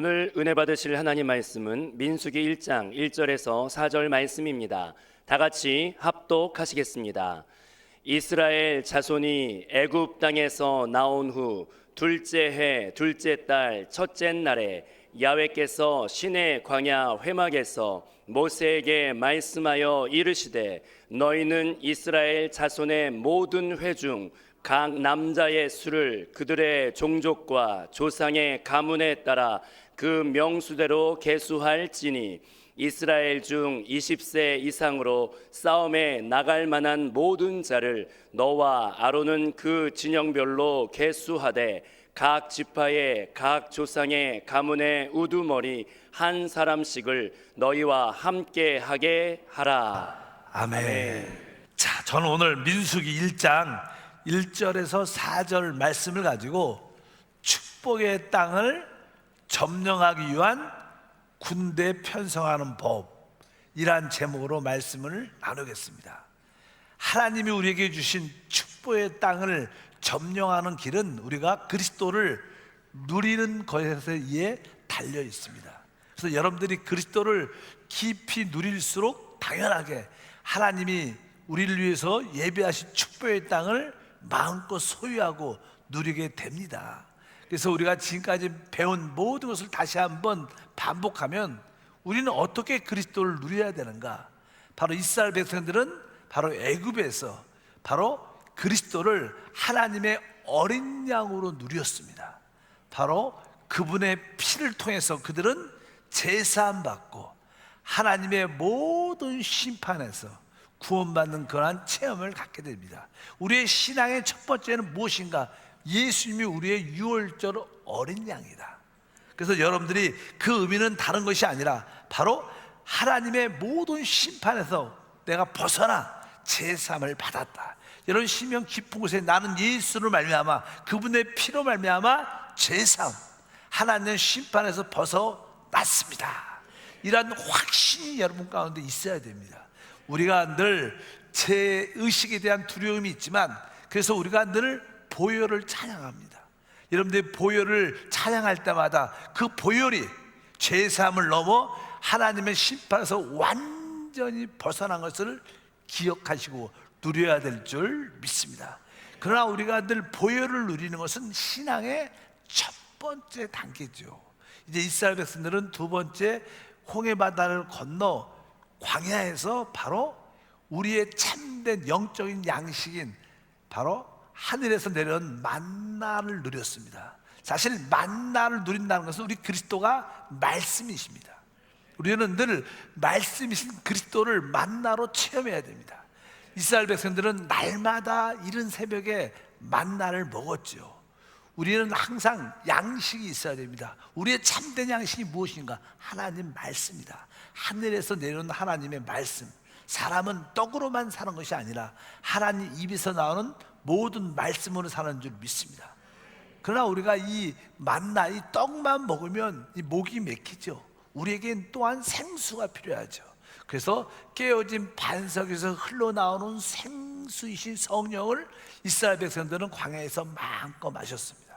오늘 은혜 받으실 하나님 말씀은 민수기 1장 1절에서 4절 말씀입니다. 다 같이 합독하시겠습니다. 이스라엘 자손이 애굽 땅에서 나온 후 둘째 해 둘째 달 첫째 날에 야훼께서 시내 광야 회막에서 모세에게 말씀하여 이르시되 너희는 이스라엘 자손의 모든 회 중 각 남자의 수를 그들의 종족과 조상의 가문에 따라 그 명수대로 계수할지니 이스라엘 중 20세 이상으로 싸움에 나갈 만한 모든 자를 너와 아론은 그 진영별로 계수하되 각 지파의 각 조상의 가문의 우두머리 한 사람씩을 너희와 함께 하게 하라. 아멘. 자, 저는 오늘 민수기 1장 1절에서 4절 말씀을 가지고 축복의 땅을 점령하기 위한 군대 편성하는 법이란 제목으로 말씀을 나누겠습니다. 하나님이 우리에게 주신 축복의 땅을 점령하는 길은 우리가 그리스도를 누리는 것에 달려 있습니다. 그래서 여러분들이 그리스도를 깊이 누릴수록 당연하게 하나님이 우리를 위해서 예비하신 축복의 땅을 마음껏 소유하고 누리게 됩니다. 그래서 우리가 지금까지 배운 모든 것을 다시 한번 반복하면 우리는 어떻게 그리스도를 누려야 되는가? 바로 이스라엘 백성들은 바로 애굽에서 바로 그리스도를 하나님의 어린 양으로 누렸습니다. 바로 그분의 피를 통해서 그들은 제사함 받고 하나님의 모든 심판에서 구원받는 그러한 체험을 갖게 됩니다. 우리의 신앙의 첫 번째는 무엇인가? 예수님이 우리의 유월절 어린 양이다. 그래서 여러분들이 그 의미는 다른 것이 아니라 바로 하나님의 모든 심판에서 내가 벗어나 제사함을 받았다. 여러분 심령 깊은 곳에 나는 예수를 말미암아 그분의 피로 말미암아 제사함, 하나님의 심판에서 벗어났습니다. 이런 확신이 여러분 가운데 있어야 됩니다. 우리가 늘 제 의식에 대한 두려움이 있지만 그래서 우리가 늘 보혈을 찬양합니다. 여러분들 보혈을 찬양할 때마다 그 보혈이 죄사함을 넘어 하나님의 심판에서 완전히 벗어난 것을 기억하시고 누려야 될 줄 믿습니다. 그러나 우리가 늘 보혈을 누리는 것은 신앙의 첫 번째 단계죠. 이제 이스라엘 백성들은 두 번째 홍해바다를 건너 광야에서 바로 우리의 참된 영적인 양식인 바로 하늘에서 내려온 만나를 누렸습니다. 사실 만나를 누린다는 것은 우리 그리스도가 말씀이십니다. 우리는 늘 말씀이신 그리스도를 만나로 체험해야 됩니다. 이스라엘 백성들은 날마다 이른 새벽에 만나를 먹었죠. 우리는 항상 양식이 있어야 됩니다. 우리의 참된 양식이 무엇인가? 하나님 말씀이다. 하늘에서 내려온 하나님의 말씀. 사람은 떡으로만 사는 것이 아니라 하나님 입에서 나오는 모든 말씀으로 사는 줄 믿습니다. 그러나 우리가 이 만나, 이 떡만 먹으면 이 목이 맥히죠. 우리에겐 또한 생수가 필요하죠. 그래서 깨어진 반석에서 흘러나오는 생수이신 성령을 이스라엘 백성들은 광야에서 마음껏 마셨습니다.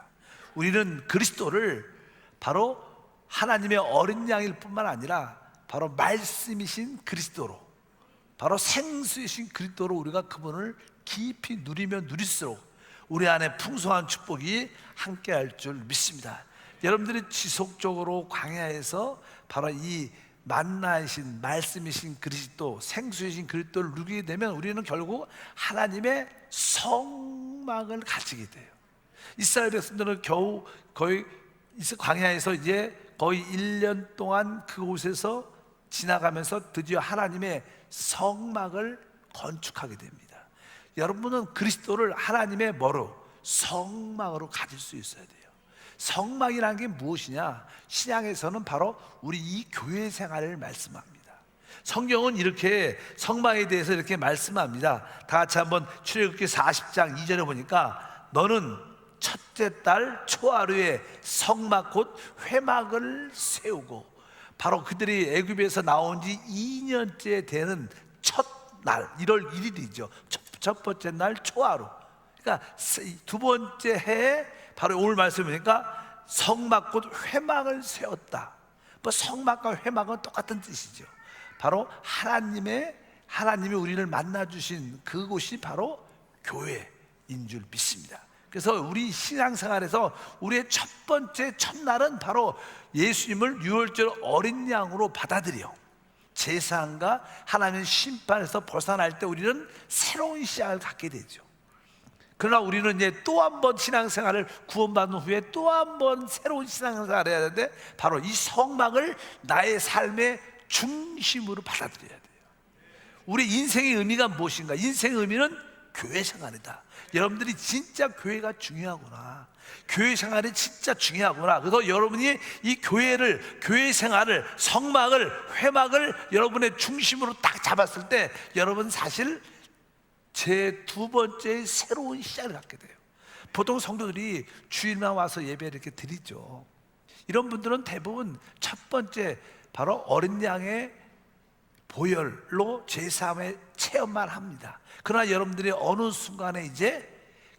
우리는 그리스도를 바로 하나님의 어린 양일 뿐만 아니라 바로 말씀이신 그리스도로, 바로 생수이신 그리스도로 우리가 그분을 깊이 누리면 누릴수록 우리 안에 풍성한 축복이 함께할 줄 믿습니다. 여러분들이 지속적으로 광야에서 바로 이 만나이신 말씀이신 그리스도, 생수이신 그리스도를 누리게 되면 우리는 결국 하나님의 성막을 가지게 돼요. 이스라엘 백성들은 겨우 거의 광야에서 이제 거의 1년 동안 그곳에서 지나가면서 드디어 하나님의 성막을 건축하게 됩니다. 여러분은 그리스도를 하나님의 뭐로? 성막으로 가질 수 있어야 돼요. 성막이라는 게 무엇이냐? 신약에서는 바로 우리 이 교회 생활을 말씀합니다. 성경은 이렇게 성막에 대해서 이렇게 말씀합니다. 다 같이 한번 출애굽기 40장 2절에 보니까 너는 첫째 달 초하루에 성막 곧 회막을 세우고 바로 그들이 애굽에서 나온 지 2년째 되는 첫날 1월 1일이죠. 첫 번째 날 초하루, 그러니까 두 번째 해에 바로 오늘 말씀이니까 성막 곧 회막을 세웠다. 뭐 성막과 회막은 똑같은 뜻이죠. 바로 하나님이 우리를 만나 주신 그곳이 바로 교회인 줄 믿습니다. 그래서 우리 신앙생활에서 우리의 첫 번째 첫날은 바로 예수님을 유월절 어린 양으로 받아들여 제사함과 하나님의 심판에서 벗어날 때 우리는 새로운 시작을 갖게 되죠. 그러나 우리는 이제 또 한 번 신앙생활을 구원받은 후에 또 한 번 새로운 신앙생활을 해야 되는데 바로 이 성막을 나의 삶의 중심으로 받아들여야 돼요. 우리 인생의 의미가 무엇인가? 인생의 의미는 교회 생활이다. 여러분들이 진짜 교회가 중요하구나. 교회 생활이 진짜 중요하구나. 그래서 여러분이 이 교회 생활을, 성막을, 회막을 여러분의 중심으로 딱 잡았을 때 여러분 사실 제 두 번째 새로운 시작을 갖게 돼요. 보통 성도들이 주일만 와서 예배를 이렇게 드리죠. 이런 분들은 대부분 첫 번째 바로 어린 양의 보혈로 제사함의 체험만 합니다. 그러나 여러분들이 어느 순간에 이제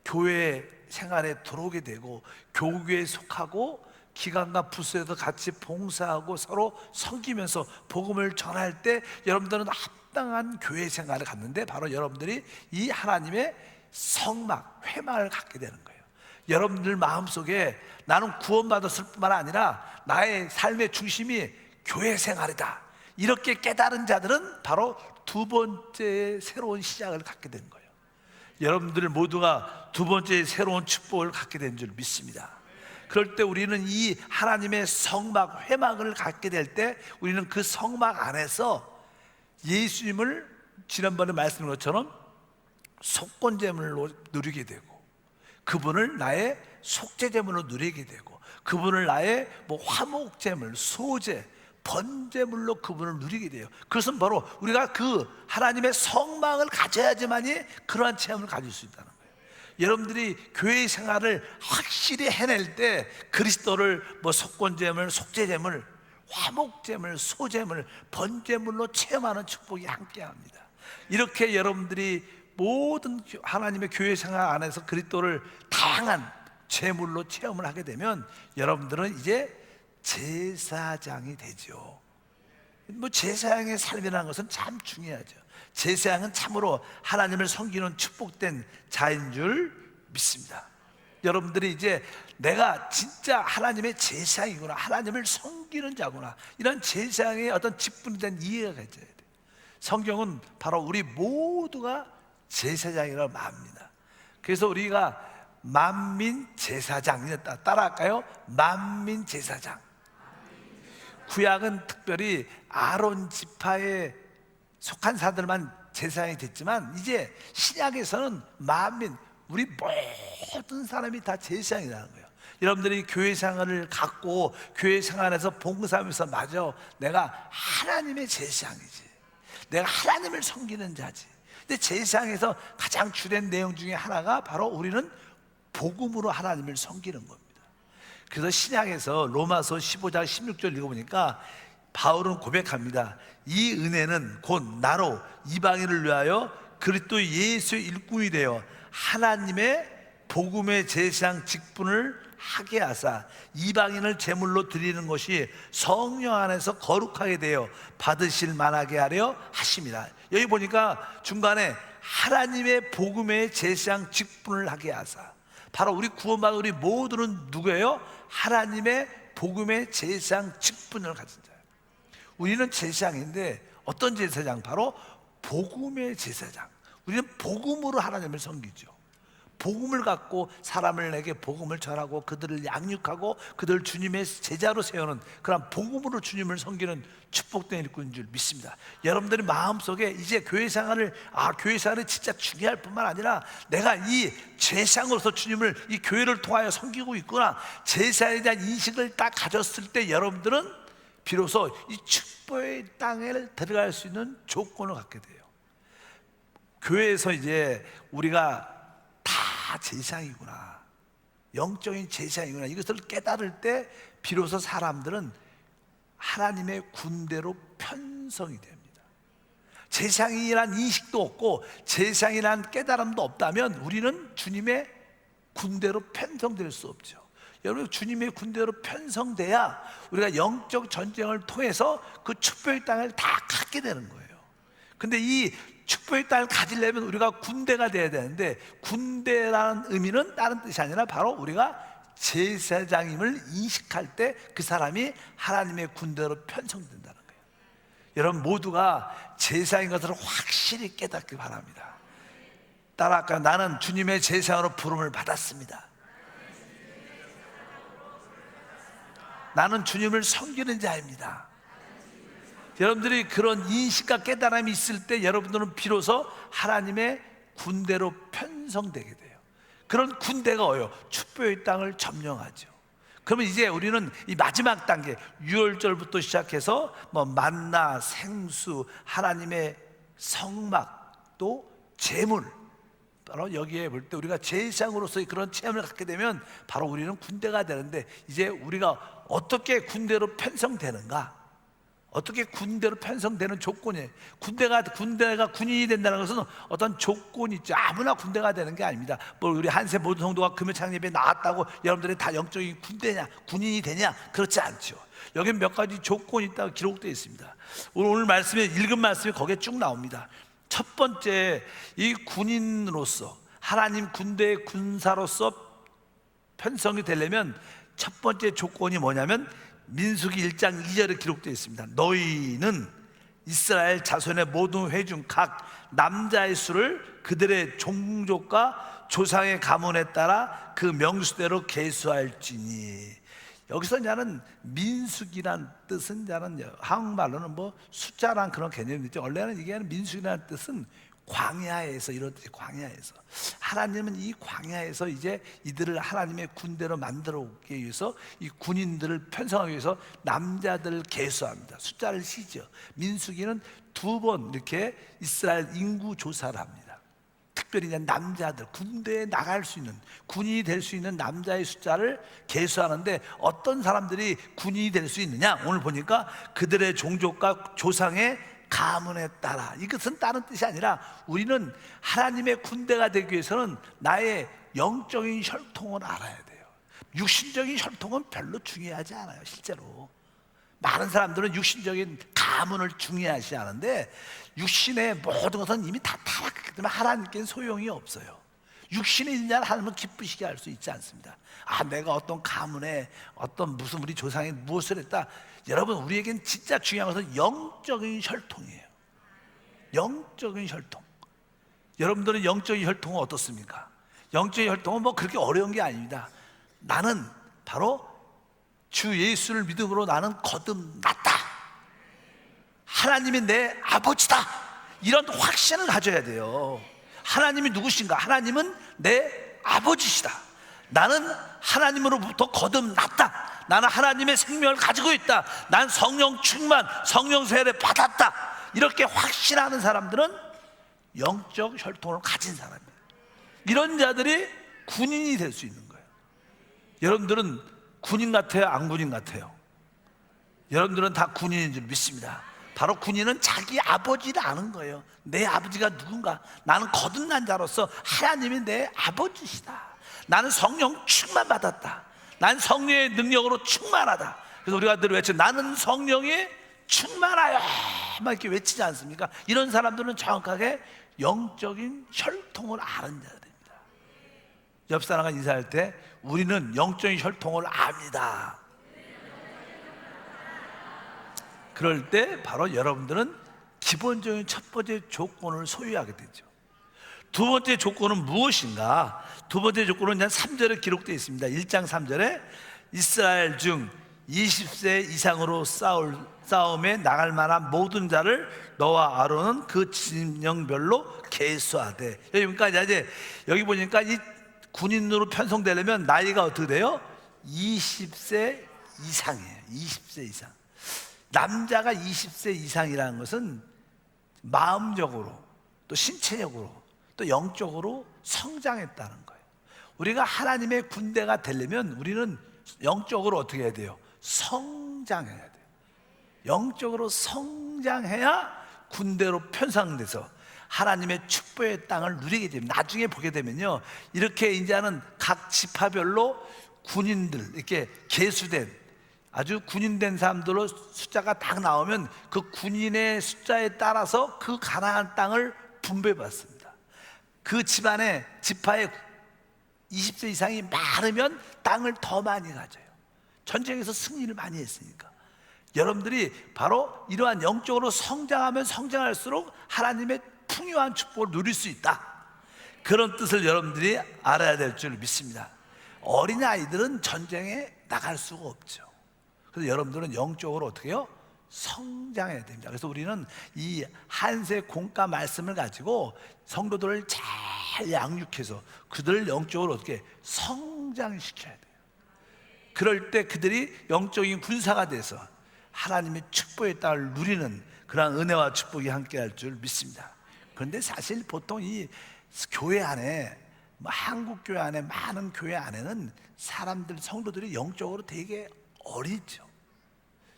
교회 생활에 들어오게 되고 교회에 속하고 기관과 부서에서 같이 봉사하고 서로 섬기면서 복음을 전할 때 여러분들은 합당한 교회 생활을 갖는데 바로 여러분들이 이 하나님의 성막, 회막을 갖게 되는 거예요. 여러분들 마음속에 나는 구원받았을 뿐만 아니라 나의 삶의 중심이 교회 생활이다. 이렇게 깨달은 자들은 바로 두 번째 새로운 시작을 갖게 된 거예요. 여러분들 모두가 두 번째 새로운 축복을 갖게 된 줄 믿습니다. 그럴 때 우리는 이 하나님의 성막, 회막을 갖게 될 때 우리는 그 성막 안에서 예수님을 지난번에 말씀드린 것처럼 속건제물로 누리게 되고 그분을 나의 속죄제물로 누리게 되고 그분을 나의 화목제물, 소제, 번제물로 그분을 누리게 돼요. 그것은 바로 우리가 그 하나님의 성막을 가져야지만이 그러한 체험을 가질 수 있다는 거예요. 여러분들이 교회 생활을 확실히 해낼 때 그리스도를 속건제물, 속죄제물, 화목제물, 소제물, 번제물로 체험하는 축복이 함께합니다. 이렇게 여러분들이 모든 하나님의 교회 생활 안에서 그리스도를 다양한 제물로 체험을 하게 되면 여러분들은 이제 제사장이 되죠. 제사장의 삶이라는 것은 참 중요하죠. 제사장은 참으로 하나님을 섬기는 축복된 자인 줄 믿습니다. 여러분들이 이제 내가 진짜 하나님의 제사장이구나, 하나님을 섬기는 자구나, 이런 제사장의 어떤 직분에 대한 이해가 가져야 돼요. 성경은 바로 우리 모두가 제사장이라고 말합니다. 그래서 우리가 만민 제사장, 따라할까요? 만민 제사장. 구약은 특별히 아론 지파에 속한 사람들만 제사장이 됐지만 이제 신약에서는 만민, 우리 모든 사람이 다 제사장이라는 거예요. 여러분들이 교회 생활을 갖고 교회 생활에서 봉사하면서 맞아, 내가 하나님의 제사장이지, 내가 하나님을 섬기는 자지. 근데 제사장에서 가장 주된 내용 중에 하나가 바로 우리는 복음으로 하나님을 섬기는 겁니다. 그래서 신약에서 로마서 15장 16절 읽어보니까 바울은 고백합니다. 이 은혜는 곧 나로 이방인을 위하여 그리스도 예수의 일꾼이 되어 하나님의 복음의 제사장 직분을 하게 하사 이방인을 제물로 드리는 것이 성령 안에서 거룩하게 되어 받으실 만하게 하려 하심이라. 여기 보니까 중간에 하나님의 복음의 제사장 직분을 하게 하사, 바로 우리 구원받은 우리 모두는 누구예요? 하나님의 복음의 제사장 직분을 가진 자예요. 우리는 제사장인데 어떤 제사장? 바로 복음의 제사장. 우리는 복음으로 하나님을 섬기죠. 복음을 갖고 사람에게 복음을 전하고 그들을 양육하고 그들을 주님의 제자로 세우는 그런 복음으로 주님을 섬기는 축복된 일꾼인 줄 믿습니다. 여러분들의 마음속에 이제 교회 생활이 진짜 중요할 뿐만 아니라 내가 이 제사장으로서 주님을 이 교회를 통하여 섬기고 있구나, 제사에 대한 인식을 딱 가졌을 때 여러분들은 비로소 이 축복의 땅에 들어갈 수 있는 조건을 갖게 돼요. 교회에서 이제 우리가 다 제사장이구나, 영적인 제사장이구나, 이것을 깨달을 때 비로소 사람들은 하나님의 군대로 편성이 됩니다. 제사장이란 인식도 없고 제사장이란 깨달음도 없다면 우리는 주님의 군대로 편성될 수 없죠. 여러분 주님의 군대로 편성돼야 우리가 영적 전쟁을 통해서 그 축복의 땅을 다 갖게 되는 거예요. 근데 이 축복의 땅을 가지려면 우리가 군대가 돼야 되는데, 군대라는 의미는 다른 뜻이 아니라 바로 우리가 제사장임을 인식할 때 그 사람이 하나님의 군대로 편성된다는 거예요. 여러분 모두가 제사인 것을 확실히 깨닫기 바랍니다. 따라할까요? 나는 주님의 제사장으로 부름을 받았습니다. 나는 주님을 섬기는 자입니다. 여러분들이 그런 인식과 깨달음이 있을 때 여러분들은 비로소 하나님의 군대로 편성되게 돼요. 그런 군대가 뭐예요? 축복의 땅을 점령하죠. 그러면 이제 우리는 이 마지막 단계, 유월절부터 시작해서 만나, 생수, 하나님의 성막, 또 제물, 바로 여기에 볼 때 우리가 제사장으로서의 그런 체험을 갖게 되면 바로 우리는 군대가 되는데, 이제 우리가 어떻게 군대로 편성되는가? 어떻게 군대로 편성되는 조건이에요. 군대가 군인이 된다는 것은 어떤 조건이 있죠. 아무나 군대가 되는 게 아닙니다. 우리 한세 모든 성도가 금요창 예배에 나왔다고 여러분들이 다 영적인 군인이 되냐? 그렇지 않죠. 여기 몇 가지 조건이 있다고 기록되어 있습니다. 오늘 말씀에 읽은 말씀이 거기에 쭉 나옵니다. 첫 번째, 이 군인으로서, 하나님 군대의 군사로서 편성이 되려면 첫 번째 조건이 뭐냐면 민수기 1장 2절에 기록되어 있습니다. 너희는 이스라엘 자손의 모든 회중 각 남자의 수를 그들의 종족과 조상의 가문에 따라 그 명수대로 계수할지니. 여기서 나는 민수기란 뜻은 나는 한국말로는 숫자란 그런 개념이죠. 원래는 이게 민수기라는 뜻은 광야에서 이렇듯이, 광야에서 하나님은 이 광야에서 이제 이들을 하나님의 군대로 만들어 오기 위해서 이 군인들을 편성하기 위해서 남자들을 계수합니다. 숫자를 시죠. 민수기는 2번 이렇게 이스라엘 인구 조사를 합니다. 특별히 이제 남자들, 군대에 나갈 수 있는, 군인이 될 수 있는 남자의 숫자를 계수하는데, 어떤 사람들이 군인이 될 수 있느냐? 오늘 보니까 그들의 종족과 조상의 가문에 따라. 이것은 다른 뜻이 아니라 우리는 하나님의 군대가 되기 위해서는 나의 영적인 혈통을 알아야 돼요. 육신적인 혈통은 별로 중요하지 않아요. 실제로 많은 사람들은 육신적인 가문을 중요하지 않은데, 육신의 모든 것은 이미 다 타락했기 때문에 하나님께는 소용이 없어요. 육신의 일을 하나님은 기쁘시게 할 수 있지 않습니다. 내가 어떤 가문에 어떤 무슨 우리 조상이 무엇을 했다. 여러분, 우리에겐 진짜 중요한 것은 영적인 혈통이에요. 영적인 혈통. 여러분들은 영적인 혈통은 어떻습니까? 영적인 혈통은 그렇게 어려운 게 아닙니다. 나는 바로 주 예수를 믿음으로 나는 거듭났다. 하나님이 내 아버지다. 이런 확신을 가져야 돼요. 하나님이 누구신가? 하나님은 내 아버지시다. 나는 하나님으로부터 거듭났다. 나는 하나님의 생명을 가지고 있다. 난 성령 충만, 성령 세례를 받았다. 이렇게 확신하는 사람들은 영적 혈통을 가진 사람이에요. 이런 자들이 군인이 될 수 있는 거예요. 여러분들은 군인 같아요? 안 군인 같아요? 여러분들은 다 군인인 줄 믿습니다. 바로 군인은 자기 아버지를 아는 거예요. 내 아버지가 누군가? 나는 거듭난 자로서 하나님이 내 아버지시다. 나는 성령 충만 받았다. 난 성령의 능력으로 충만하다. 그래서 우리가 늘 외쳐, 나는 성령에 충만하여, 막 이렇게 외치지 않습니까? 이런 사람들은 정확하게 영적인 혈통을 아는 자들입니다. 옆 사람과 인사할 때 우리는 영적인 혈통을 압니다. 그럴 때 바로 여러분들은 기본적인 첫 번째 조건을 소유하게 되죠. 두 번째 조건은 무엇인가? 두 번째 조건은 3절에 기록되어 있습니다. 1장 3절에 이스라엘 중 20세 이상으로 싸움에 나갈 만한 모든 자를 너와 아론은 그 진영별로 계수하되. 그러니까 이제 여기 보니까 이 군인으로 편성되려면 나이가 어떻게 돼요? 20세 이상이에요. 20세 이상. 남자가 20세 이상이라는 것은 마음적으로, 또 신체적으로, 또 영적으로 성장했다는 거예요. 우리가 하나님의 군대가 되려면 우리는 영적으로 어떻게 해야 돼요? 성장해야 돼요. 영적으로 성장해야 군대로 편성돼서 하나님의 축복의 땅을 누리게 됩니다. 나중에 보게 되면요, 이렇게 이제는 각 지파별로 군인들, 이렇게 계수된 아주 군인된 사람들로 숫자가 딱 나오면 그 군인의 숫자에 따라서 그 가나안 땅을 분배받습니다. 그 집안에 지파에 20세 이상이 많으면 땅을 더 많이 가져요. 전쟁에서 승리를 많이 했으니까. 여러분들이 바로 이러한 영적으로 성장하면 성장할수록 하나님의 풍요한 축복을 누릴 수 있다, 그런 뜻을 여러분들이 알아야 될 줄 믿습니다. 어린아이들은 전쟁에 나갈 수가 없죠. 그래서 여러분들은 영적으로 어떻게 해요? 성장해야 됩니다. 그래서 우리는 이 한세 공과 말씀을 가지고 성도들을 잘 양육해서 그들을 영적으로 어떻게 성장시켜야 돼요. 그럴 때 그들이 영적인 군사가 돼서 하나님의 축복의 땅을 누리는 그런 은혜와 축복이 함께할 줄 믿습니다. 그런데 사실 보통 이 교회 안에, 한국 교회 안에, 많은 교회 안에는 사람들, 성도들이 영적으로 되게 어리죠.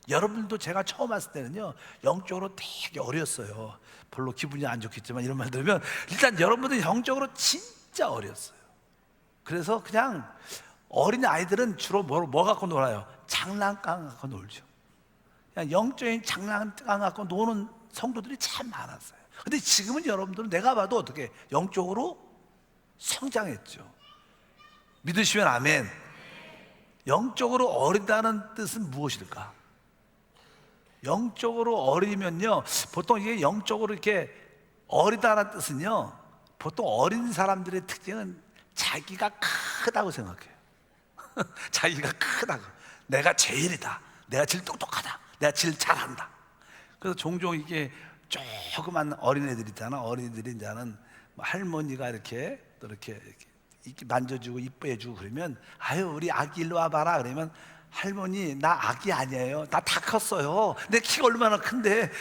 여러분들도 제가 처음 왔을 때는요, 영적으로 되게 어렸어요. 별로 기분이 안 좋겠지만 이런 말 들으면 일단 여러분들 영적으로 진짜 어렸어요. 그래서 그냥 어린 아이들은 주로 뭐 갖고 놀아요? 장난감 갖고 놀죠. 그냥 영적인 장난감 갖고 노는 성도들이 참 많았어요. 근데 지금은 여러분들은 내가 봐도 어떻게 영적으로 성장했죠. 믿으시면 아멘. 영적으로 어리다는 뜻은 무엇일까? 영적으로 어리면요, 보통 이게 영적으로 이렇게 어리다는 뜻은요, 보통 어린 사람들의 특징은 자기가 크다고 생각해요. 자기가 크다고, 내가 제일이다, 내가 제일 똑똑하다, 내가 제일 잘한다. 그래서 종종 이게 조그만 어린애들 있잖아. 어린애들이 이제는 할머니가 이렇게 또 이렇게 만져주고 이뻐해주고 그러면, 아유 우리 아기 일로 와봐라 그러면, 할머니 나 아기 아니에요, 나 다 컸어요, 내 키가 얼마나 큰데.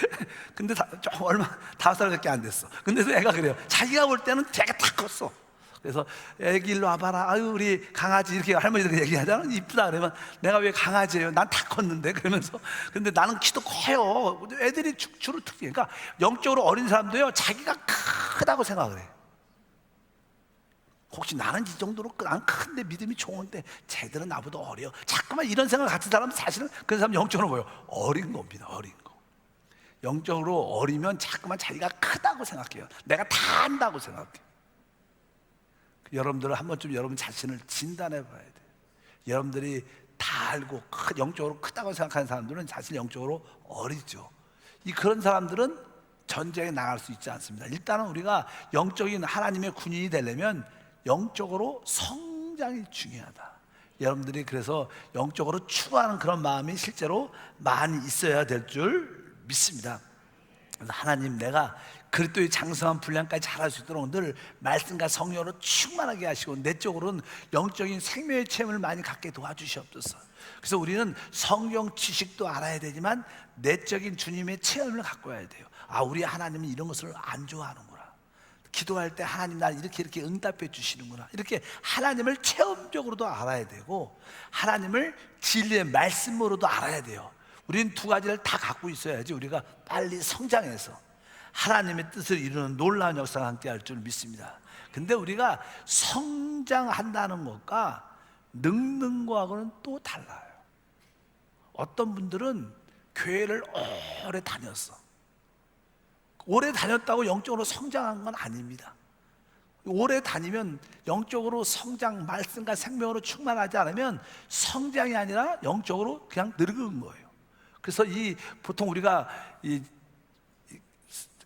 근데 좀 얼마 5살밖에 안 됐어. 근데도 애가 그래요. 자기가 볼 때는 제가 다 컸어. 그래서 애기 일로 와봐라, 아유 우리 강아지, 이렇게 할머니들 얘기하잖아. 이쁘다 그러면, 내가 왜 강아지예요, 난 다 컸는데, 그러면서. 근데 나는 키도 커요. 애들이 주로 특징, 그러니까 영적으로 어린 사람도요, 자기가 크다고 생각을 해요. 혹시 나는 이 정도로 난 큰데 믿음이 좋은데 쟤들은 나보다 어려, 자꾸만 이런 생각 같은 사람은 사실은 그 사람 영적으로 뭐예요? 어린 겁니다. 어린 거. 영적으로 어리면 자꾸만 자기가 크다고 생각해요. 내가 다 안다고 생각해요. 여러분들은 한 번쯤 여러분 자신을 진단해 봐야 돼요. 여러분들이 다 알고 영적으로 크다고 생각하는 사람들은 사실 영적으로 어리죠. 그런 사람들은 전쟁에 나갈 수 있지 않습니다. 일단은 우리가 영적인 하나님의 군인이 되려면 영적으로 성장이 중요하다. 여러분들이 그래서 영적으로 추구하는 그런 마음이 실제로 많이 있어야 될 줄 믿습니다. 그래서 하나님, 내가 그리스도의 장성한 분량까지 자랄 수 있도록 늘 말씀과 성령으로 충만하게 하시고 내적으로는 영적인 생명의 체험을 많이 갖게 도와주시옵소서. 그래서 우리는 성경 지식도 알아야 되지만 내적인 주님의 체험을 갖고 와야 돼요. 아, 우리 하나님은 이런 것을 안 좋아하는구나. 기도할 때 하나님 날 이렇게 응답해 주시는구나. 이렇게 하나님을 체험적으로도 알아야 되고, 하나님을 진리의 말씀으로도 알아야 돼요. 우리는 두 가지를 다 갖고 있어야지 우리가 빨리 성장해서 하나님의 뜻을 이루는 놀라운 역사가 함께 할 줄 믿습니다. 근데 우리가 성장한다는 것과 늙는 거하고는 또 달라요. 어떤 분들은 교회를 오래 다녔어. 오래 다녔다고 영적으로 성장한 건 아닙니다. 오래 다니면 영적으로 성장, 말씀과 생명으로 충만하지 않으면 성장이 아니라 영적으로 그냥 늙은 거예요. 그래서 보통 우리가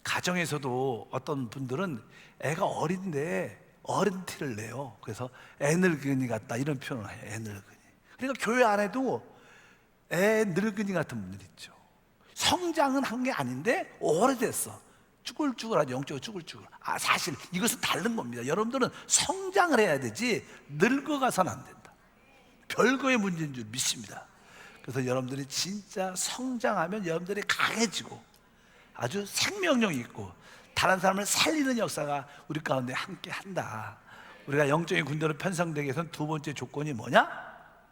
가정에서도 어떤 분들은 애가 어린데 어른 티를 내요. 그래서 애 늙은이 같다, 이런 표현을 해요. 애 늙은이. 그러니까 교회 안에도 애 늙은이 같은 분들 있죠. 성장은 한 게 아닌데 오래됐어. 쭈글쭈글하죠. 영적으로 쭈글쭈글. 사실 이것은 다른 겁니다. 여러분들은 성장을 해야 되지 늙어가서는 안 된다. 별거의 문제인 줄 믿습니다. 그래서 여러분들이 진짜 성장하면 여러분들이 강해지고 아주 생명력이 있고 다른 사람을 살리는 역사가 우리 가운데 함께 한다. 우리가 영적인 군대로 편성되기 위해서는 두 번째 조건이 뭐냐?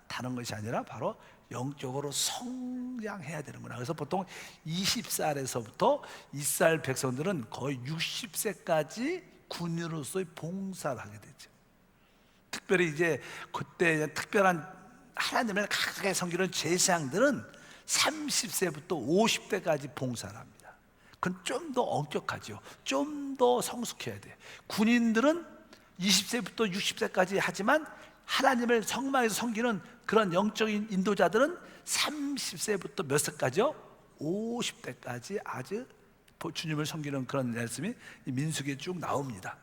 다른 것이 아니라 바로 영적으로 성장해야 되는구나. 그래서 보통 20살에서부터 이스라엘 백성들은 거의 60세까지 군인으로서의 봉사를 하게 되죠. 특별히 이제 그때 특별한 하나님을 강하게 섬기는 제사장들은 30세부터 50세까지 봉사를 합니다. 그건 좀 더 엄격하죠. 좀 더 성숙해야 돼요. 군인들은 20세부터 60세까지 하지만 하나님을 성막에서 섬기는 그런 영적인 인도자들은 30세부터 몇 세까지요? 50세까지 아주 주님을 섬기는 그런 말씀이 민수기에 쭉 나옵니다.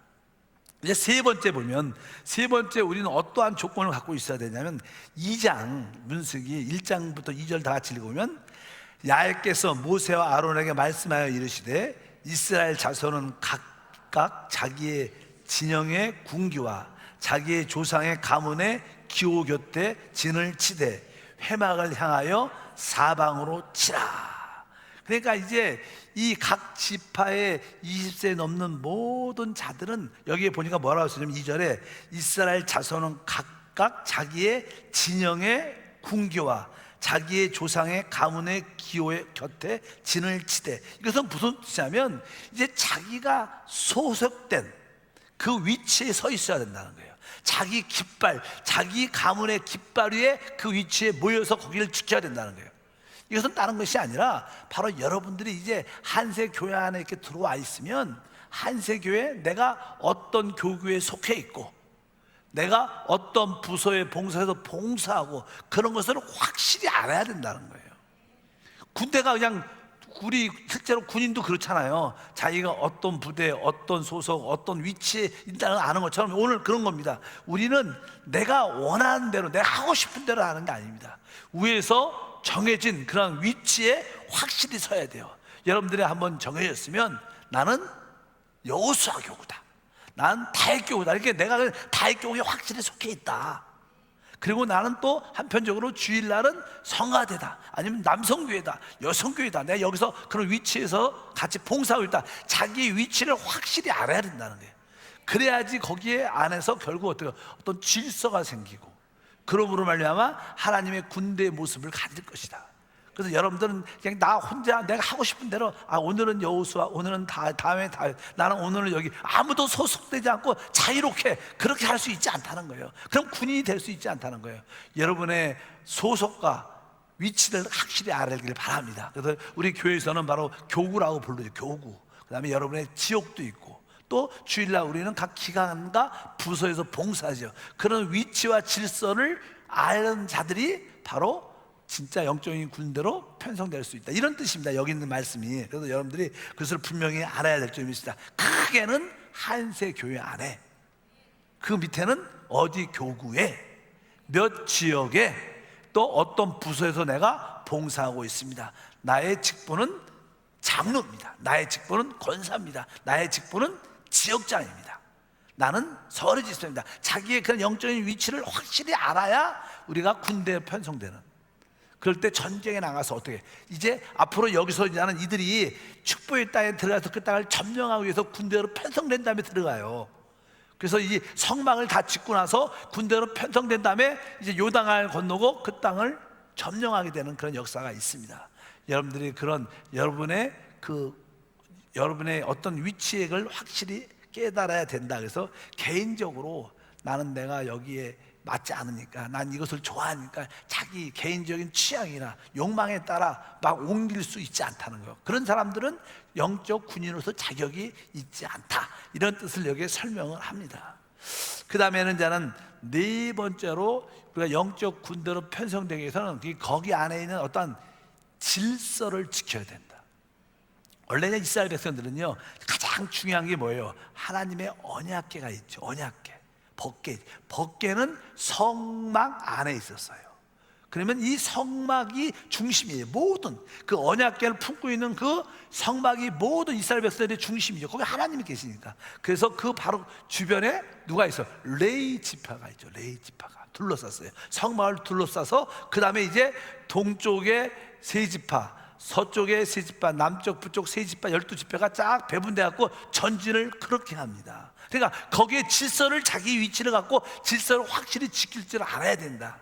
이제 세 번째 보면, 세 번째 우리는 어떠한 조건을 갖고 있어야 되냐면 2장 민수기 1장부터 2절 다 같이 읽으면, 야훼께서 모세와 아론에게 말씀하여 이르시되 이스라엘 자손은 각각 자기의 진영의 군기와 자기의 조상의 가문의 기호 곁에 진을 치되 회막을 향하여 사방으로 치라. 그러니까 이제 이 각 지파의 20세 넘는 모든 자들은, 여기에 보니까 뭐라고 쓰냐면 2절에 이스라엘 자손은 각각 자기의 진영의 군기와 자기의 조상의 가문의 기호의 곁에 진을 치되, 이것은 무슨 뜻이냐면 이제 자기가 소속된 그 위치에 서 있어야 된다는 거예요. 자기 깃발, 자기 가문의 깃발 위에 그 위치에 모여서 거기를 지켜야 된다는 거예요. 이것은 다른 것이 아니라 바로 여러분들이 이제 한세 교회 안에 이렇게 들어와 있으면, 한세 교회 내가 어떤 교구에 속해 있고 내가 어떤 부서에 봉사해서 봉사하고 그런 것을 확실히 알아야 된다는 거예요. 군대가 그냥, 우리 실제로 군인도 그렇잖아요. 자기가 어떤 부대, 어떤 소속, 어떤 위치에 있다는 걸 아는 것처럼 오늘 그런 겁니다. 우리는 내가 원하는 대로, 내가 하고 싶은 대로 하는 게 아닙니다. 위에서 정해진 그런 위치에 확실히 서야 돼요. 여러분들이 한번 정해졌으면 나는 여호수아 교구다, 나는 다윗교구다, 이렇게 내가 다윗교구에 확실히 속해 있다. 그리고 나는 또 한편적으로 주일날은 성가대다, 아니면 남성교회다, 여성교회다, 내가 여기서 그런 위치에서 같이 봉사하고 있다. 자기의 위치를 확실히 알아야 된다는 거예요. 그래야지 거기에 안에서 결국 어떤 질서가 생기고, 그러므로 말미암아 하나님의 군대의 모습을 가질 것이다. 그래서 여러분들은 그냥 나 혼자 내가 하고 싶은 대로, 오늘은 여호수아, 오늘은 다음에 다윗, 나는 오늘은 여기, 아무도 소속되지 않고 자유롭게 그렇게 할 수 있지 않다는 거예요. 그럼 군인이 될 수 있지 않다는 거예요. 여러분의 소속과 위치를 확실히 알기를 바랍니다. 그래서 우리 교회에서는 바로 교구라고 부르죠. 교구. 그 다음에 여러분의 지역도 있고, 또 주일날 우리는 각 기관과 부서에서 봉사하죠. 그런 위치와 질서를 아는 자들이 바로 진짜 영적인 군대로 편성될 수 있다, 이런 뜻입니다. 여기 있는 말씀이. 그래서 여러분들이 그것을 분명히 알아야 될 점이 있습니다. 크게는 한세 교회 안에, 그 밑에는 어디 교구에, 몇 지역에, 또 어떤 부서에서 내가 봉사하고 있습니다. 나의 직분은 장로입니다. 나의 직분은 권사입니다. 나의 직분은 지역장입니다. 나는 서리지스입니다. 자기의 그런 영적인 위치를 확실히 알아야 우리가 군대에 편성되는, 그럴 때 전쟁에 나가서 어떻게, 이제 앞으로 여기서 나는 이들이 축복의 땅에 들어가서 그 땅을 점령하기 위해서 군대로 편성된 다음에 들어가요. 그래서 이 성막을 다 짓고 나서 군대로 편성된 다음에 이제 요단강을 건너고 그 땅을 점령하게 되는 그런 역사가 있습니다. 여러분들이 그런 여러분의 어떤 위치를 확실히 깨달아야 된다. 그래서 개인적으로 나는 내가 여기에 맞지 않으니까, 난 이것을 좋아하니까 자기 개인적인 취향이나 욕망에 따라 막 옮길 수 있지 않다는 거예요. 그런 사람들은 영적 군인으로서 자격이 있지 않다, 이런 뜻을 여기에 설명을 합니다. 그 다음에는 저는 네 번째로 우리가 영적 군대로 편성되기 위해서는 거기 안에 있는 어떤 질서를 지켜야 된다. 원래는 이스라엘 백성들은요, 가장 중요한 게 뭐예요? 하나님의 언약궤가 있죠. 언약궤, 법궤는 성막 안에 있었어요. 그러면 이 성막이 중심이에요. 모든 그 언약궤를 품고 있는 그 성막이 모든 이스라엘 백성들의 중심이죠. 거기 하나님이 계시니까. 그래서 그 바로 주변에 누가 있어? 레위 지파가 있죠. 레위 지파가 둘러쌌어요. 성막을 둘러싸서 그 다음에 이제 동쪽에 세 지파, 서쪽에 세 지파, 남쪽 북쪽 세 지파, 12지파가 쫙 배분돼 갖고 전진을 그렇게 합니다. 그러니까 거기에 질서를, 자기 위치를 갖고 질서를 확실히 지킬 줄 알아야 된다.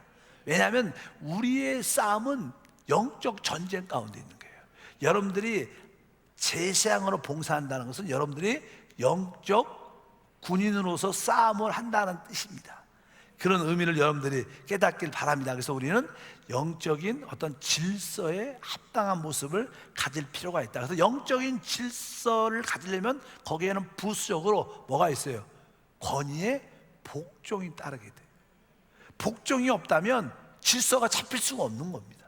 왜냐하면 우리의 싸움은 영적 전쟁 가운데 있는 거예요. 여러분들이 제사장으로 봉사한다는 것은 여러분들이 영적 군인으로서 싸움을 한다는 뜻입니다. 그런 의미를 여러분들이 깨닫길 바랍니다. 그래서 우리는 영적인 어떤 질서에 합당한 모습을 가질 필요가 있다. 그래서 영적인 질서를 가지려면 거기에는 부수적으로 뭐가 있어요? 권위의 복종이 따르게 돼요. 복종이 없다면 질서가 잡힐 수가 없는 겁니다.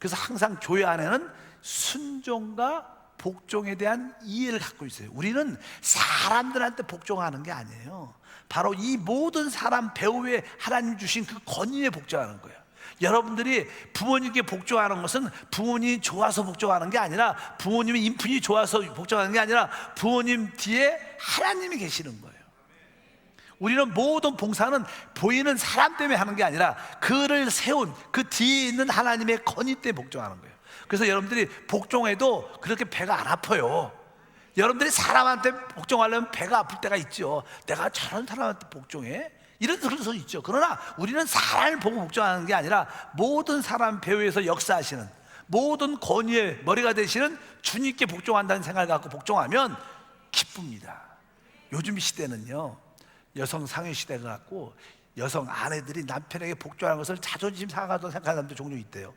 그래서 항상 교회 안에는 순종과 복종에 대한 이해를 갖고 있어요. 우리는 사람들한테 복종하는 게 아니에요. 바로 이 모든 사람 배후에 하나님 주신 그 권위에 복종하는 거예요. 여러분들이 부모님께 복종하는 것은 부모님이 좋아서 복종하는 게 아니라, 부모님의 인품이 좋아서 복종하는 게 아니라 부모님 뒤에 하나님이 계시는 거예요. 우리는 모든 봉사는 보이는 사람 때문에 하는 게 아니라 그를 세운 그 뒤에 있는 하나님의 권위 때문에 복종하는 거예요. 그래서 여러분들이 복종해도 그렇게 배가 안 아파요. 여러분들이 사람한테 복종하려면 배가 아플 때가 있죠. 내가 저런 사람한테 복종해? 이런 그런 있죠. 그러나 우리는 사람을 보고 복종하는 게 아니라 모든 사람 배후에서 역사하시는, 모든 권위의 머리가 되시는 주님께 복종한다는 생각을 갖고 복종하면 기쁩니다. 요즘 시대는요, 여성 상위 시대가 갖고 여성 아내들이 남편에게 복종하는 것을 자존심 상하다고 생각하는 사람도 종종 있대요.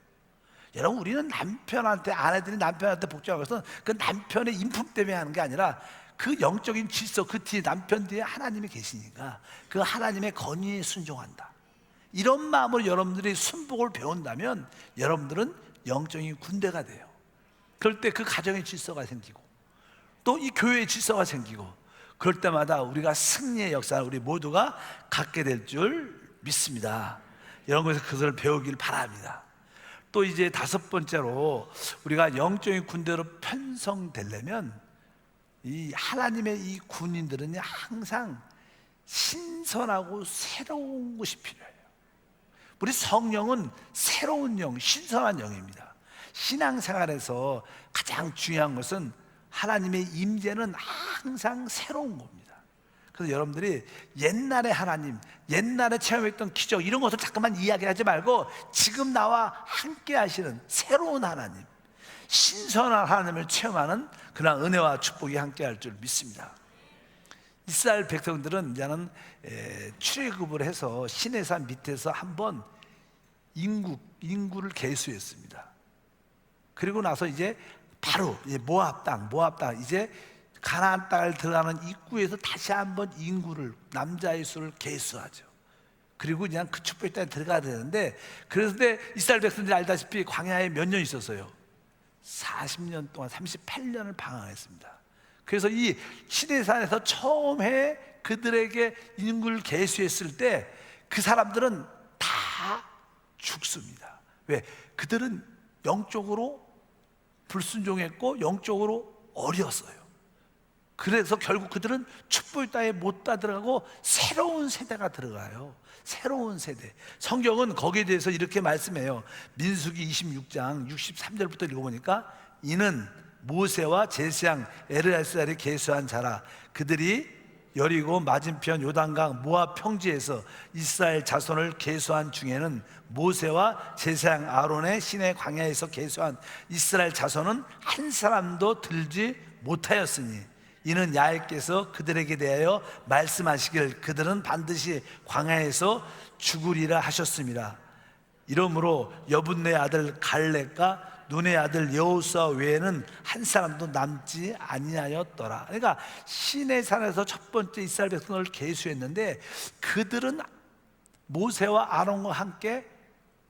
여러분, 우리는 남편한테, 아내들이 남편한테 복종하는 것은 그 남편의 인품 때문에 하는 게 아니라 그 영적인 질서, 그 뒤에, 남편 뒤에 하나님이 계시니까 그 하나님의 권위에 순종한다. 이런 마음으로 여러분들이 순복을 배운다면 여러분들은 영적인 군대가 돼요. 그럴 때 그 가정의 질서가 생기고 또 이 교회의 질서가 생기고, 그럴 때마다 우리가 승리의 역사를 우리 모두가 갖게 될 줄 믿습니다. 이런 것에서 그것을 배우길 바랍니다. 또 이제 다섯 번째로, 우리가 영적인 군대로 편성되려면 이 하나님의 이 군인들은 항상 신선하고 새로운 것이 필요해요. 우리 성령은 새로운 영, 신선한 영입니다. 신앙생활에서 가장 중요한 것은 하나님의 임재는 항상 새로운 겁니다. 그래서 여러분들이 옛날의 하나님, 옛날에 체험했던 기적, 이런 것을 자꾸만 이야기하지 말고 지금 나와 함께 하시는 새로운 하나님, 신선한 하나님을 체험하는 그런 은혜와 축복이 함께 할 줄 믿습니다. 이스라엘 백성들은 이제는 출애굽을 해서 시내산 밑에서 한번 인구를 계수했습니다. 그리고 나서 이제 바로 모압 땅, 이제 가나안 땅을 들어가는 입구에서 다시 한번 인구를, 남자의 수를 계수하죠. 그리고 그냥 그 축복의 땅에 들어가야 되는데, 그런데 이스라엘 백성들이 알다시피 광야에 몇 년 있었어요? 40년 동안, 38년을 방황했습니다. 그래서 이 시내산에서 처음에 그들에게 인구를 계수했을 때 그 사람들은 다 죽습니다. 왜? 그들은 영적으로 불순종했고 영적으로 어렸어요. 그래서 결국 그들은 축복의 땅에 못 다 들어가고 새로운 세대가 들어가요. 새로운 세대. 성경은 거기에 대해서 이렇게 말씀해요. 민수기 26장 63절부터 읽어보니까, 이는 모세와 제사장 엘르야살이 계수한 자라. 그들이 여리고 맞은편 요단강 모압 평지에서 이스라엘 자손을 계수한 중에는 모세와 제사장 아론의 시내 광야에서 계수한 이스라엘 자손은 한 사람도 들지 못하였으니, 이는 야훼께서 그들에게 대하여 말씀하시길 그들은 반드시 광야에서 죽으리라 하셨습니다. 이러므로 여분네 아들 갈렙과 눈의 아들 여호수아 외에는 한 사람도 남지 아니하였더라. 그러니까 시내산에서 첫 번째 이스라엘 백성을 계수했는데, 그들은 모세와 아론과 함께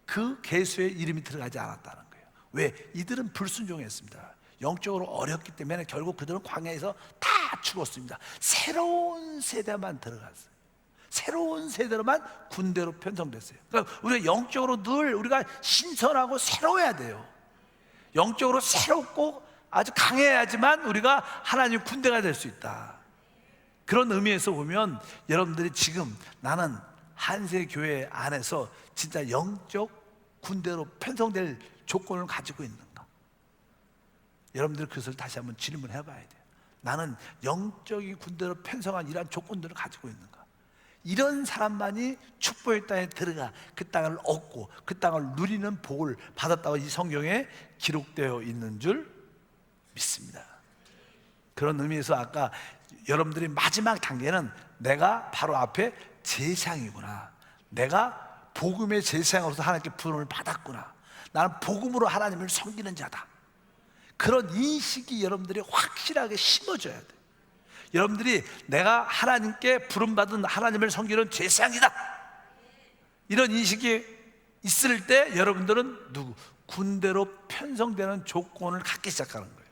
그 계수에 이름이 들어가지 않았다는 거예요. 왜? 이들은 불순종했습니다. 영적으로 어렵기 때문에 결국 그들은 광야에서 다 죽었습니다. 새로운 세대만 들어갔어요. 새로운 세대로만 군대로 편성됐어요. 그러니까 우리가 영적으로 늘 우리가 신선하고 새로워야 돼요. 영적으로 새롭고 아주 강해야지만 우리가 하나님 군대가 될 수 있다. 그런 의미에서 보면 여러분들이 지금 나는 한세교회 안에서 진짜 영적 군대로 편성될 조건을 가지고 있는가? 여러분들 그것을 다시 한번 질문해 봐야 돼요. 나는 영적인 군대로 편성한 이러한 조건들을 가지고 있는가? 이런 사람만이 축복의 땅에 들어가 그 땅을 얻고 그 땅을 누리는 복을 받았다고 이 성경에 기록되어 있는 줄 믿습니다. 그런 의미에서 아까 여러분들이 마지막 단계는 내가 바로 앞에 제사장이구나, 내가 복음의 제사장으로서 하나님께 부름을 받았구나, 나는 복음으로 하나님을 섬기는 자다, 그런 인식이 여러분들이 확실하게 심어져야 돼. 여러분들이 내가 하나님께 부름받은 하나님을 섬기는 제사장이다, 이런 인식이 있을 때 여러분들은 군대로 편성되는 조건을 갖기 시작하는 거예요.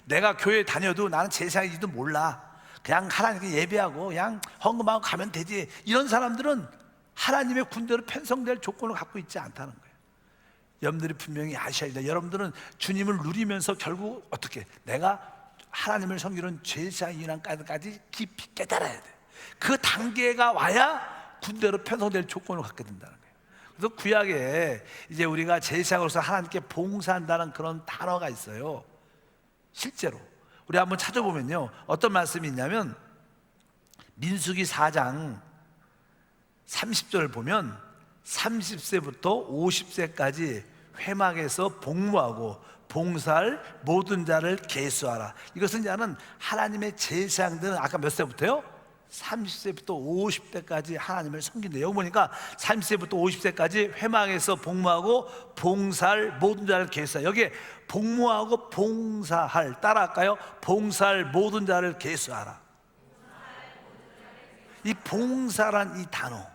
내가 교회 다녀도 나는 제사장인지도 몰라, 그냥 하나님께 예배하고 그냥 헌금하고 가면 되지, 이런 사람들은 하나님의 군대로 편성될 조건을 갖고 있지 않다는 거예요. 여러분들이 분명히 아셔야 돼요. 여러분들은 주님을 누리면서 결국 어떻게, 내가 하나님을 섬기는 제사장이란까지 깊이 깨달아야 돼. 그 단계가 와야 군대로 편성될 조건을 갖게 된다는 거예요. 그래서 구약에 이제 우리가 제사장으로서 하나님께 봉사한다는 그런 단어가 있어요. 실제로 우리 한번 찾아보면요, 어떤 말씀이 있냐면 민수기 4장 30절을 보면 30세부터 50세까지 회막에서 복무하고 봉사할 모든 자를 계수하라. 이것은 자는 하나님의 제사장들은 아까 몇 세부터요? 30세부터 50세까지 하나님을 섬긴대요. 여기 보니까 30세부터 50세까지 회막에서 복무하고 봉사할 모든 자를 계수하라. 여기에 복무하고 봉사할, 따라할까요? 봉사할 모든 자를 계수하라. 이 봉사란 이 단어,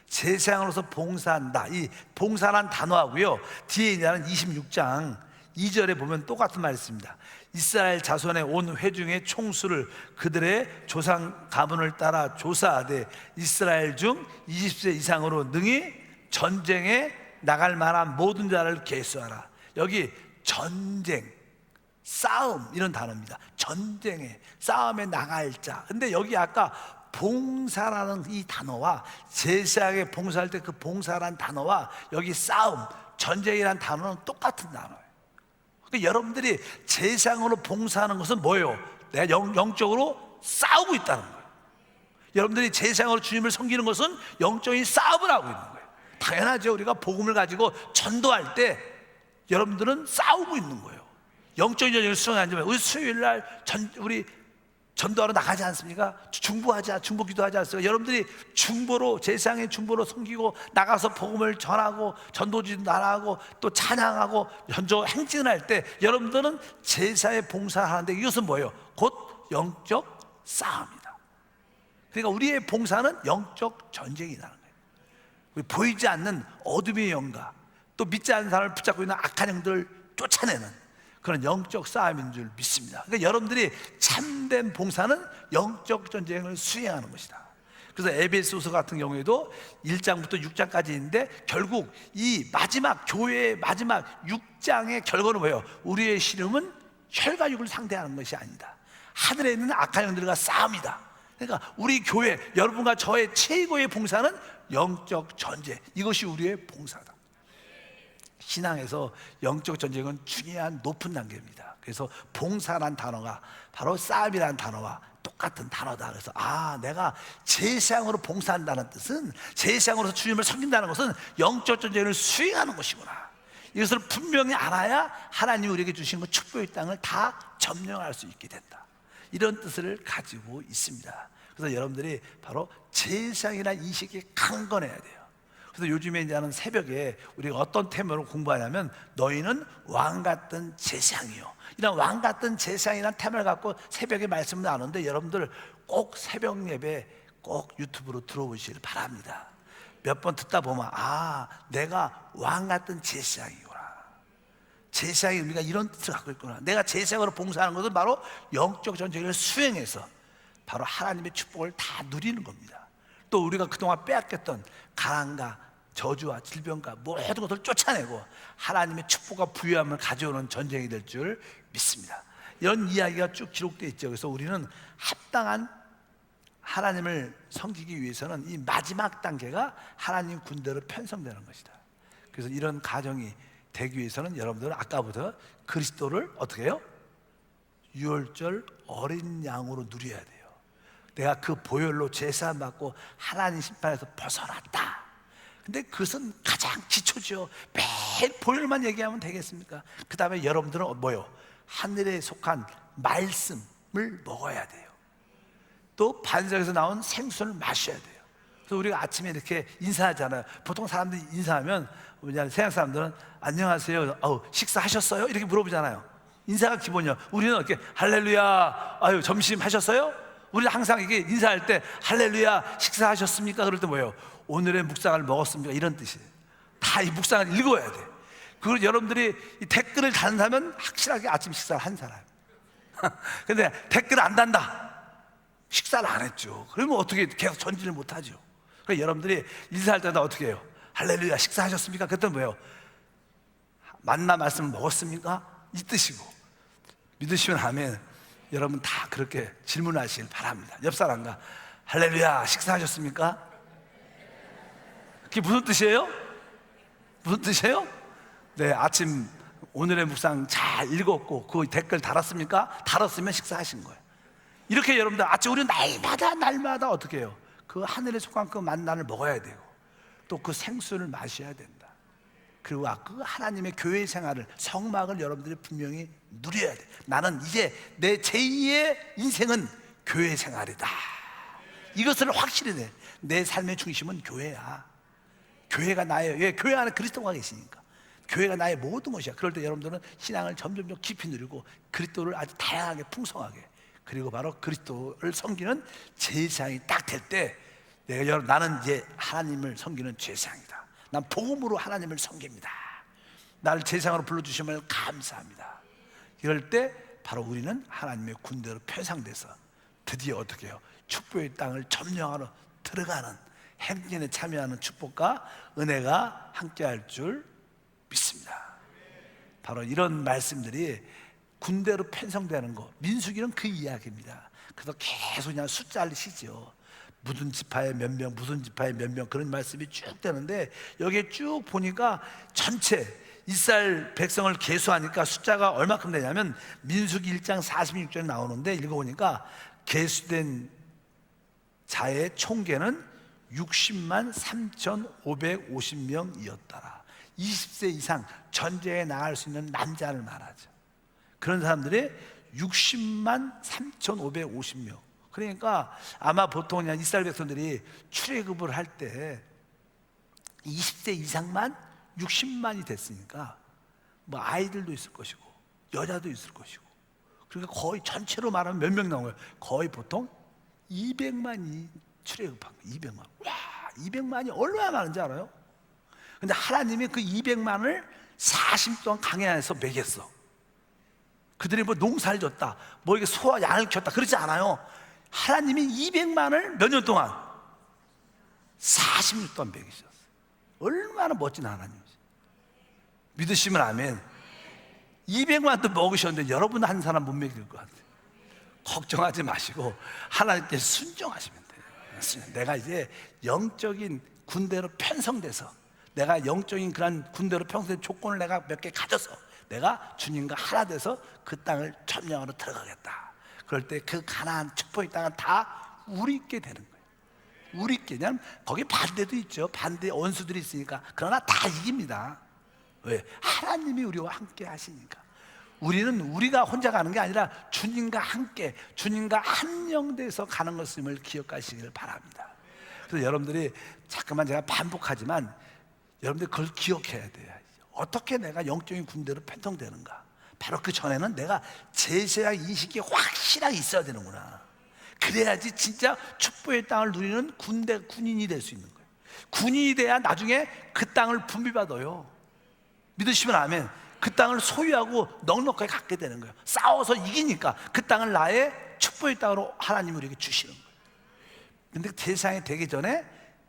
제사장으로서 봉사한다, 이 봉사란 단어하고요, 뒤에 있는 26장 2절에 보면 똑같은 말이 있습니다. 이스라엘 자손의 온 회중의 총수를 그들의 조상 가문을 따라 조사하되 이스라엘 중 20세 이상으로 능히 전쟁에 나갈 만한 모든 자를 계수하라. 여기 전쟁, 싸움, 이런 단어입니다. 전쟁에, 싸움에 나갈 자. 근데 여기 아까 봉사라는 이 단어와, 제사장에 봉사할 때 그 봉사라는 단어와 여기 싸움, 전쟁이라는 단어는 똑같은 단어예요. 그러니까 여러분들이 제사장으로 봉사하는 것은 뭐예요? 내가 영적으로 싸우고 있다는 거예요. 여러분들이 제사장으로 주님을 섬기는 것은 영적인 싸움을 하고 있는 거예요. 당연하죠. 우리가 복음을 가지고 전도할 때 여러분들은 싸우고 있는 거예요. 영적인 전쟁을 수행하지만, 우리 수요일 날 우리 전도하러 나가지 않습니까? 중보 기도하지 않습니까? 여러분들이 중보로, 제사장의 중보로 섬기고 나가서 복음을 전하고 전도지도 나가고 또 찬양하고 현조 행진을 할 때 여러분들은 제사에 봉사하는데, 이것은 뭐예요? 곧 영적 싸움이다. 그러니까 우리의 봉사는 영적 전쟁이라는 거예요. 우리 보이지 않는 어둠의 영과 또 믿지 않는 사람을 붙잡고 있는 악한 영들을 쫓아내는 그런 영적 싸움인 줄 믿습니다. 그러니까 여러분들이 참된 봉사는 영적 전쟁을 수행하는 것이다. 그래서 에베소서 같은 경우에도 1장부터 6장까지 있는데, 결국 이 마지막 교회의 마지막 6장의 결과는 뭐예요? 우리의 씨름은 혈과 육을 상대하는 것이 아니다, 하늘에 있는 악한 영들과 싸움이다. 그러니까 우리 교회, 여러분과 저의 최고의 봉사는 영적 전쟁, 이것이 우리의 봉사다. 신앙에서 영적 전쟁은 중요한 높은 단계입니다. 그래서 봉사란 단어가 바로 싸움이라는 단어와 똑같은 단어다. 그래서 내가 제사장으로 봉사한다는 뜻은, 제사장으로서 주님을 섬긴다는 것은 영적 전쟁을 수행하는 것이구나, 이것을 분명히 알아야 하나님이 우리에게 주신 그 축복의 땅을 다 점령할 수 있게 된다, 이런 뜻을 가지고 있습니다. 그래서 여러분들이 바로 제사장이라는 인식이 강건해야 돼요. 그래서 요즘에 이제는 새벽에 우리가 어떤 테마로 공부하냐면, 너희는 왕 같은 제사장이요, 이런 왕 같은 제사장이라는 테마를 갖고 새벽에 말씀을 나누는데, 여러분들 꼭 새벽 예배 꼭 유튜브로 들어보시길 바랍니다. 몇 번 듣다 보면 내가 왕 같은 제사장이구나, 제사장의 의미가 이런 뜻을 갖고 있구나, 내가 제사장으로 봉사하는 것은 바로 영적 전쟁을 수행해서 바로 하나님의 축복을 다 누리는 겁니다. 또 우리가 그동안 빼앗겼던 가난과 저주와 질병과 모든 것을 쫓아내고 하나님의 축복과 부유함을 가져오는 전쟁이 될 줄 믿습니다. 이런 이야기가 쭉 기록되어 있죠. 그래서 우리는 합당한 하나님을 섬기기 위해서는 이 마지막 단계가 하나님 군대로 편성되는 것이다. 그래서 이런 가정이 되기 위해서는 여러분들은 아까부터 그리스도를 어떻게 해요? 유월절 어린 양으로 누려야 돼요. 내가 그 보혈로 제사 받고 하나님 심판에서 벗어났다. 근데 그것은 가장 기초죠. 매일 보혈만 얘기하면 되겠습니까? 그 다음에 여러분들은 뭐요? 하늘에 속한 말씀을 먹어야 돼요. 또 반석에서 나온 생수를 마셔야 돼요. 그래서 우리가 아침에 이렇게 인사하잖아요. 보통 사람들이 인사하면 우리나라 서양 사람들은 안녕하세요, 식사하셨어요? 이렇게 물어보잖아요. 인사가 기본이야. 우리는 이렇게 할렐루야, 아유 점심 하셨어요? 우리는 항상 이게 인사할 때 할렐루야 식사하셨습니까? 그럴 때 뭐예요? 오늘의 묵상을 먹었습니까? 이런 뜻이에요. 다 이 묵상을 읽어야 돼. 그리고 여러분들이 이 댓글을 단다면 확실하게 아침 식사를 한 사람. 근데 댓글 안 단다, 식사를 안 했죠. 그러면 어떻게 계속 전진을 못 하죠. 그래서 여러분들이 인사할 때마다 어떻게 해요? 할렐루야 식사하셨습니까? 그랬더니 뭐예요? 만나 말씀을 먹었습니까? 이 뜻이고, 믿으시면 아멘. 여러분 다 그렇게 질문하시길 바랍니다. 옆 사람과 할렐루야 식사하셨습니까? 그게 무슨 뜻이에요? 무슨 뜻이에요? 네, 아침 오늘의 묵상 잘 읽었고 그 댓글 달았습니까? 달았으면 식사하신 거예요. 이렇게 여러분들 아침 우리 날마다 어떻게 해요? 그 하늘에 속한 그 만나를 먹어야 되고 또 그 생수를 마셔야 된다. 그리고 그 하나님의 교회 생활을, 성막을 여러분들이 분명히 누려야 돼. 나는 이제 내 제2의 인생은 교회 생활이다. 이것을 확실히 내. 내 삶의 중심은 교회야. 교회가 나의, 왜? 교회 안에 그리스도가 계시니까. 교회가 나의 모든 것이야. 그럴 때 여러분들은 신앙을 점점 깊이 누리고 그리스도를 아주 다양하게 풍성하게, 그리고 바로 그리스도를 섬기는 제사장이 딱 될 때 내가, 나는 이제 하나님을 섬기는 제사장이다. 난 복음으로 하나님을 섬깁니다. 나를 제사장으로 불러주심을 감사합니다. 이럴 때 바로 우리는 하나님의 군대로 표상돼서 드디어 어떻게 해요? 축복의 땅을 점령하러 들어가는, 행진에 참여하는 축복과 은혜가 함께할 줄 믿습니다. 바로 이런 말씀들이 군대로 편성되는 거, 민수기는 그 이야기입니다. 그래서 계속 그냥 숫자를 시죠. 무슨 지파에 몇 명, 무슨 지파에 몇 명, 그런 말씀이 쭉 되는데 여기에 쭉 보니까 전체 이스라엘 백성을 계수하니까 숫자가 얼마큼 되냐면 민수기 1장 46절에 나오는데 읽어보니까 계수된 자의 총계는 60만 3,550명이었더라. 20세 이상 전쟁에 나갈 수 있는 남자를 말하죠. 그런 사람들이 60만 3,550명. 그러니까 아마 보통 그냥 이스라엘 백성들이 출애굽을 할 때 20세 이상만 60만이 됐으니까 뭐 아이들도 있을 것이고 여자도 있을 것이고, 그러니까 거의 전체로 말하면 몇 명 나온 거예요? 거의 보통 200만이 출애굽한 거예요. 200만. 와, 200만이 얼마나 많은지 알아요? 근데 하나님이 그 200만을 40년 동안 광야에서 먹였어. 그들이 뭐 농사를 졌다, 뭐 이게 소와 양을 키웠다, 그러지 않아요. 하나님이 200만을 몇 년 동안? 40년 동안 먹이셨어요. 얼마나 멋진 하나님이지. 믿으시면 아멘. 200만도 먹으셨는데 여러분 한 사람 못 먹일 것 같아요. 걱정하지 마시고 하나님께 순종하시면 돼요. 내가 이제 영적인 군대로 편성돼서, 내가 영적인 그런 군대로 편성된 조건을 내가 몇 개 가져서 내가 주님과 하나 돼서 그 땅을 점령하러 들어가겠다. 그럴 때 그 가나안 축복의 땅은 다 우리께 되는 거예요. 우리께. 그냥 거기 반대도 있죠. 반대 원수들이 있으니까. 그러나 다 이깁니다. 왜? 하나님이 우리와 함께 하시니까. 우리는 우리가 혼자 가는 게 아니라 주님과 함께, 주님과 한영돼서 가는 것임을 기억하시길 바랍니다. 그래서 여러분들이 자꾸만 제가 반복하지만 여러분들 그걸 기억해야 돼요. 어떻게 내가 영적인 군대로 편성되는가? 바로 그 전에는 내가 제사장 인식이 확실하게 있어야 되는구나. 그래야지 진짜 축복의 땅을 누리는 군인이 될 수 있는 거예요. 군인이 돼야 나중에 그 땅을 분비받아요. 믿으시면 아멘. 그 땅을 소유하고 넉넉하게 갖게 되는 거예요. 싸워서 이기니까 그 땅을 나의 축복의 땅으로 하나님이 우리에게 주시는 거예요. 근데 세상에 되기 전에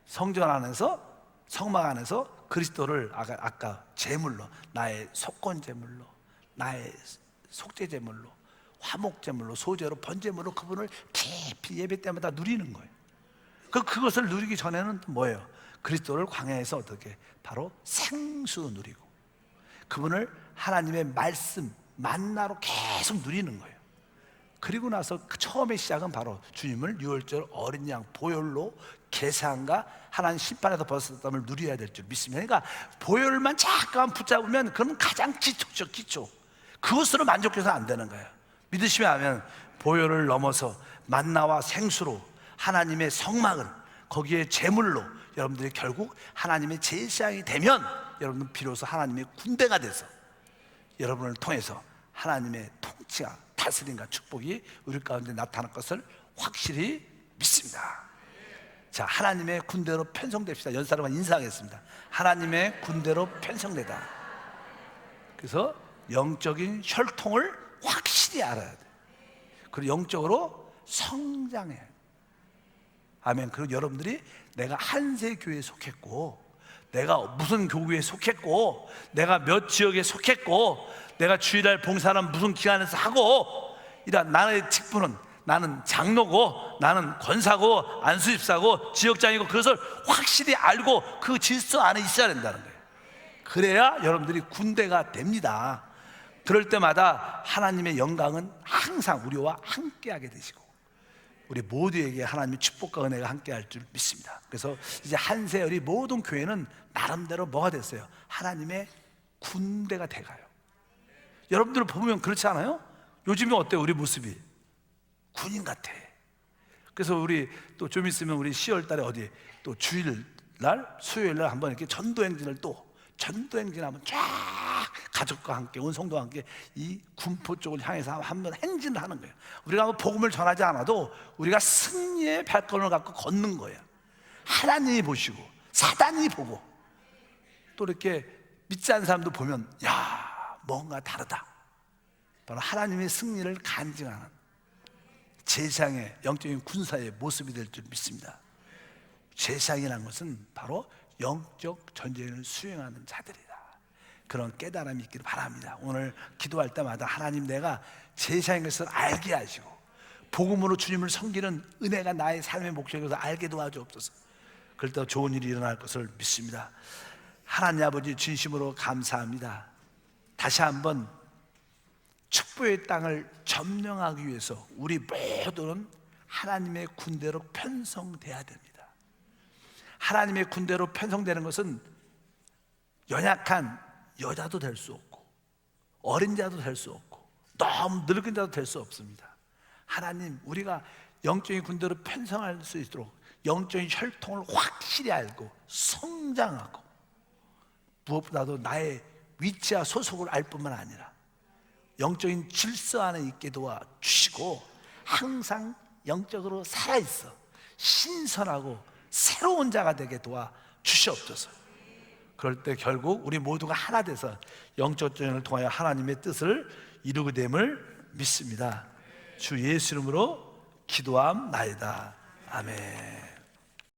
성전 안에서, 성막 안에서 그리스도를 아까 제물로, 나의 속건 제물로, 나의 속죄 제물로, 화목 제물로, 소제로, 번제물로 그분을 깊이 예배 때마다 누리는 거예요. 그것을 누리기 전에는 뭐예요? 그리스도를 광야에서 어떻게? 바로 생수 누리고 그분을 하나님의 말씀, 만나로 계속 누리는 거예요. 그리고 나서 처음의 시작은 바로 주님을 유월절 어린 양 보혈로 계산과 하나님 심판에서 벗어났음을 누려야 될 줄 믿습니다. 그러니까 보혈만 잠깐 붙잡으면 그건 가장 기초죠, 기초. 그것으로 만족해서 안 되는 거예요. 믿으시면 하면 보혈을 넘어서 만나와 생수로 하나님의 성막을, 거기에 제물로 여러분들이 결국 하나님의 제사장이 되면 여러분은 비로소 하나님의 군대가 돼서 여러분을 통해서 하나님의 통치가 다스림과 축복이 우리 가운데 나타날 것을 확실히 믿습니다. 자, 하나님의 군대로 편성됩시다. 연사람과 인사하겠습니다. 하나님의 군대로 편성되다. 그래서 영적인 혈통을 확실히 알아야 돼. 그리고 영적으로 성장해. 아멘. 그리고 여러분들이 내가 한세 교회에 속했고, 내가 무슨 교구에 속했고, 내가 몇 지역에 속했고, 내가 주일날 봉사는 무슨 기관에서 하고, 이런 나의 직분은 나는 장로고, 나는 권사고, 안수집사고, 지역장이고, 그것을 확실히 알고 그 질서 안에 있어야 된다는 거예요. 그래야 여러분들이 군대가 됩니다. 그럴 때마다 하나님의 영광은 항상 우리와 함께하게 되시고, 우리 모두에게 하나님의 축복과 은혜가 함께할 줄 믿습니다. 그래서 이제 한세 우리 모든 교회는 나름대로 뭐가 됐어요? 하나님의 군대가 돼가요. 여러분들 보면 그렇지 않아요? 요즘에 어때요? 우리 모습이 군인 같아. 그래서 우리 또 좀 있으면 우리 10월 달에 어디 또 주일날 수요일날 한번 이렇게 전도행진을 전도행진 한번 쫙 가족과 함께 온 성도와 함께 이 군포 쪽을 향해서 한번 행진을 하는 거예요. 우리가 뭐 복음을 전하지 않아도 우리가 승리의 발걸음을 갖고 걷는 거예요. 하나님이 보시고 사단이 보고 또 이렇게 믿지 않는 사람도 보면 야, 뭔가 다르다. 바로 하나님의 승리를 간증하는 제사장의 영적인 군사의 모습이 될 줄 믿습니다. 제사장이라는 것은 바로 영적 전쟁을 수행하는 자들이다. 그런 깨달음이 있기를 바랍니다. 오늘 기도할 때마다 하나님, 내가 제사장인 것을 알게 하시고 복음으로 주님을 섬기는 은혜가 나의 삶의 목적에서 알게 도와주옵소서. 그럴 때 좋은 일이 일어날 것을 믿습니다. 하나님 아버지, 진심으로 감사합니다. 다시 한번 축복의 땅을 점령하기 위해서 우리 모두는 하나님의 군대로 편성돼야 됩니다. 하나님의 군대로 편성되는 것은 연약한 여자도 될 수 없고 어린 자도 될 수 없고 너무 늙은 자도 될 수 없습니다. 하나님, 우리가 영적인 군대로 편성할 수 있도록 영적인 혈통을 확실히 알고 성장하고 무엇보다도 나의 위치와 소속을 알 뿐만 아니라 영적인 질서 안에 있게 도와주시고 항상 영적으로 살아있어 신선하고 새로운 자가 되게 도와주시옵소서. 그럴 때 결국 우리 모두가 하나 돼서 영적 전쟁을 통하여 하나님의 뜻을 이루게 됨을 믿습니다. 주 예수 이름으로 기도함나이다. 아멘.